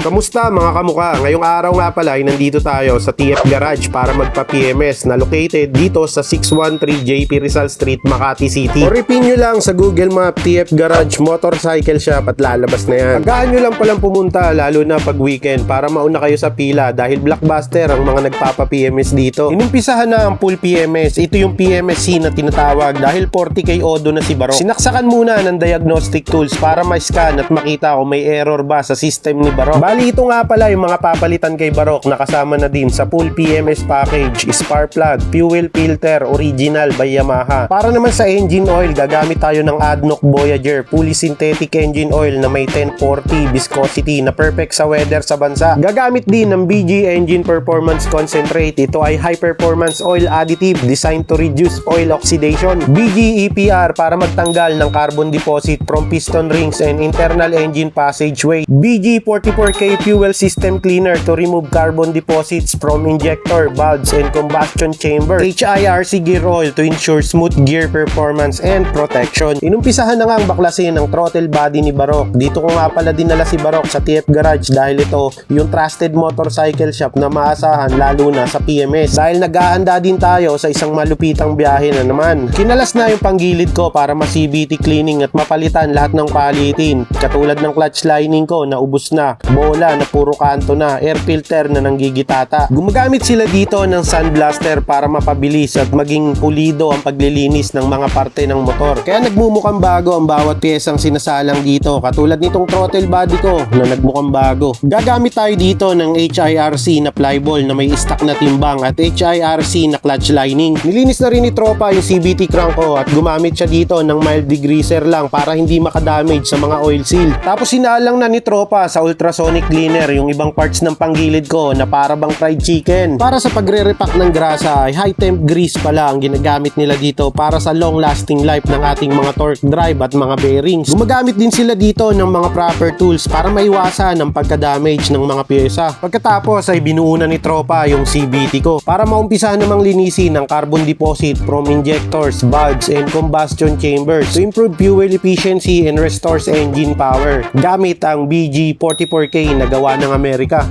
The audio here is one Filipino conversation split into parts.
Kamusta mga kamuka? Ngayong araw nga pala ay nandito tayo sa TF Garage para magpa-PMS na located dito sa 613 JP Rizal Street, Makati City. O ripin nyo lang sa Google Map TF Garage Motorcycle Shop at lalabas na yan. Agahan nyo lang palang pumunta lalo na pag weekend para mauna kayo sa pila dahil blockbuster ang mga nagpapa-PMS dito. Inimpisahan na ang full PMS. Ito yung PMSC na tinatawag dahil 40K odo na si Barok. Sinaksakan muna ng diagnostic tools para ma-scan at makita kung may error ba sa system ni Barok. Bali, ito nga pala yung mga papalitan kay Barok na kasama na din sa full PMS package, spark plug, fuel filter, original by Yamaha. Para naman sa engine oil, gagamit tayo ng ADNOC Voyager, fully synthetic engine oil na may 1040 viscosity na perfect sa weather sa bansa. Gagamit din ng BG Engine Performance Concentrate. Ito ay high performance oil additive designed to reduce oil oxidation. BG EPR para magtanggal ng carbon deposit from piston rings and internal engine passageway. BG 44K fuel system cleaner to remove carbon deposits from injector, valves, and combustion chamber. HIRC gear oil to ensure smooth gear performance and protection. Inumpisahan na nga ang baklasin ng throttle body ni Barok. Dito ko nga pala dinala si Barok sa TF Garage dahil ito yung trusted motorcycle shop na maasahan lalo na sa PMS. Dahil nag-aanda din tayo sa isang malupitang biyahe na naman. Kinalas na yung panggilid ko para ma-CVT cleaning at mapalitan lahat ng palitin. Katulad ng clutch lining ko na ubos na, bola na puro kanto na, air filter na nanggigitata. Gumagamit sila dito ng sandblaster para mapabilis at maging pulido ang paglilinis ng mga parte ng motor. Kaya nagmumukhang bago ang bawat piyesang sinasalang dito, katulad nitong throttle body ko na nagmukhang bago. Gagamit tayo dito ng HIRC na flyball na may stock na timbang at HIRC na clutch lining. Nilinis na rin ni Tropa yung CVT crank ko at gumamit siya dito ng mild degreaser lang para hindi makadamage sa mga oil seal. Tapos sinalang na ni Tropa sa ultrasonic cleaner yung ibang parts ng panggilid ko na para bang fried chicken. Para sa pagre-repack ng grasa ay high temp grease pala ang ginagamit nila dito para sa long lasting life ng ating mga torque drive at mga bearings. Gumagamit din sila dito ng mga proper tools para maiwasan ang pagka-damage ng mga pyesa. Pagkatapos ay binuo na ni Tropa yung CVT ko para maumpisahan namang linisin ang carbon deposit from injectors, valves, and combustion chambers to improve fuel efficiency and restores engine power gamit ang BG 44K na gawa ng Amerika.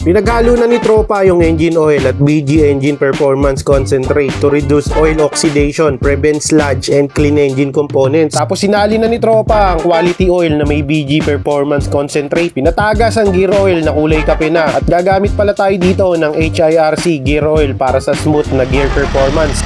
Pinaghalo na ni Tropa yung engine oil at BG Engine Performance Concentrate to reduce oil oxidation, prevent sludge, and clean engine components. Tapos sinali na ni Tropa ang quality oil na may BG Performance Concentrate. Pinatagas ang gear oil na kulay kape na at gagamit pala tayo dito ng HIRC gear oil para sa smooth na gear performance.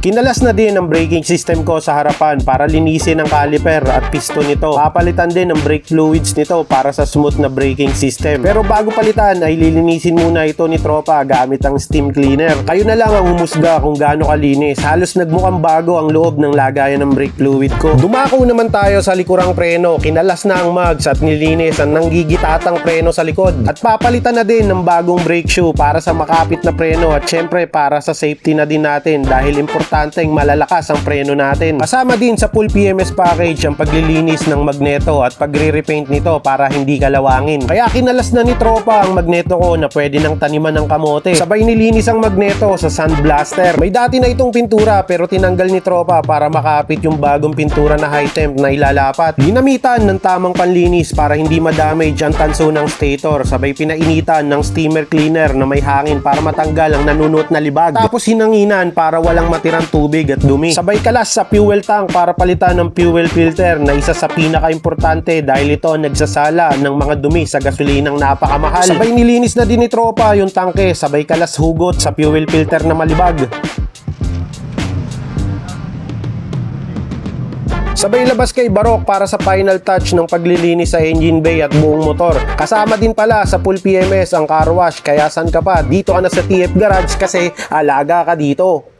Kinalas na din ang braking system ko sa harapan para linisin ang caliper at piston nito. Papalitan din ang brake fluids nito para sa smooth na braking system. Pero bago palitan ay lilinisin muna ito ni Tropa gamit ang steam cleaner. Kayo na lang ang humusga kung gaano kalinis. Halos nagmukhang bago ang loob ng lagayan ng brake fluid ko. Dumako naman tayo sa likurang preno. Kinalas na ang mugs at nilinis ang nanggigitatang preno sa likod. At papalitan na din ng bagong brake shoe para sa makapit na preno at syempre para sa safety na din natin dahil importanteng malalakas ang preno natin. Kasama din sa full PMS package ang paglilinis ng magneto at pagre-repaint nito para hindi kalawangin. Kaya kinalas na ni Tropa ang magneto ko na pwede nang taniman ng kamote. Sabay nilinis ang magneto sa sandblaster. May dati na itong pintura pero tinanggal ni Tropa para makapit yung bagong pintura na high temp na ilalapat. Ginamitan ng tamang panlinis para hindi madamage ang tanso ng stator. Sabay pinainitan ng steamer cleaner na may hangin para matanggal ang nanunot na libag. Tapos hinanginan para walang matirang tubig at dumi. Sabay kalas sa fuel tank para palitan ng fuel filter na isa sa pinaka-importante dahil ito nagsasala ng mga dumi sa gasolinang napakamahal. Sabay nilinis na din ni Tropa yung tangke, sabay kalas hugot sa fuel filter na malibag. Sabay labas kay Barok para sa final touch ng paglilinis sa engine bay at buong motor. Kasama din pala sa full PMS ang car wash, kaya san ka pa? Dito ka na sa TF Garage kasi alaga ka dito.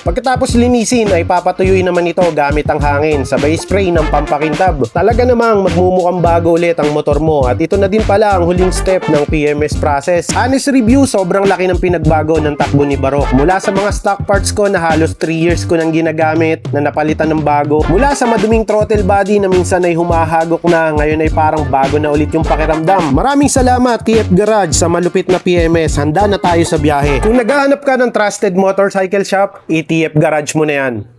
Pagkatapos linisin ay papatuyuin naman ito gamit ang hangin, sabay spray ng pampakintab. Talaga namang magmumukhang bago ulit ang motor mo at ito na din pala ang huling step ng PMS process. Honest review, sobrang laki ng pinagbago ng takbo ni Barok. Mula sa mga stock parts ko na halos 3 years ko nang ginagamit na napalitan ng bago. Mula sa maduming throttle body na minsan ay humahagok na, ngayon ay parang bago na ulit yung pakiramdam. Maraming salamat TF Garage sa malupit na PMS. Handa na tayo sa biyahe. Kung naghahanap ka ng trusted motorcycle shop, TF Garage mo na yan.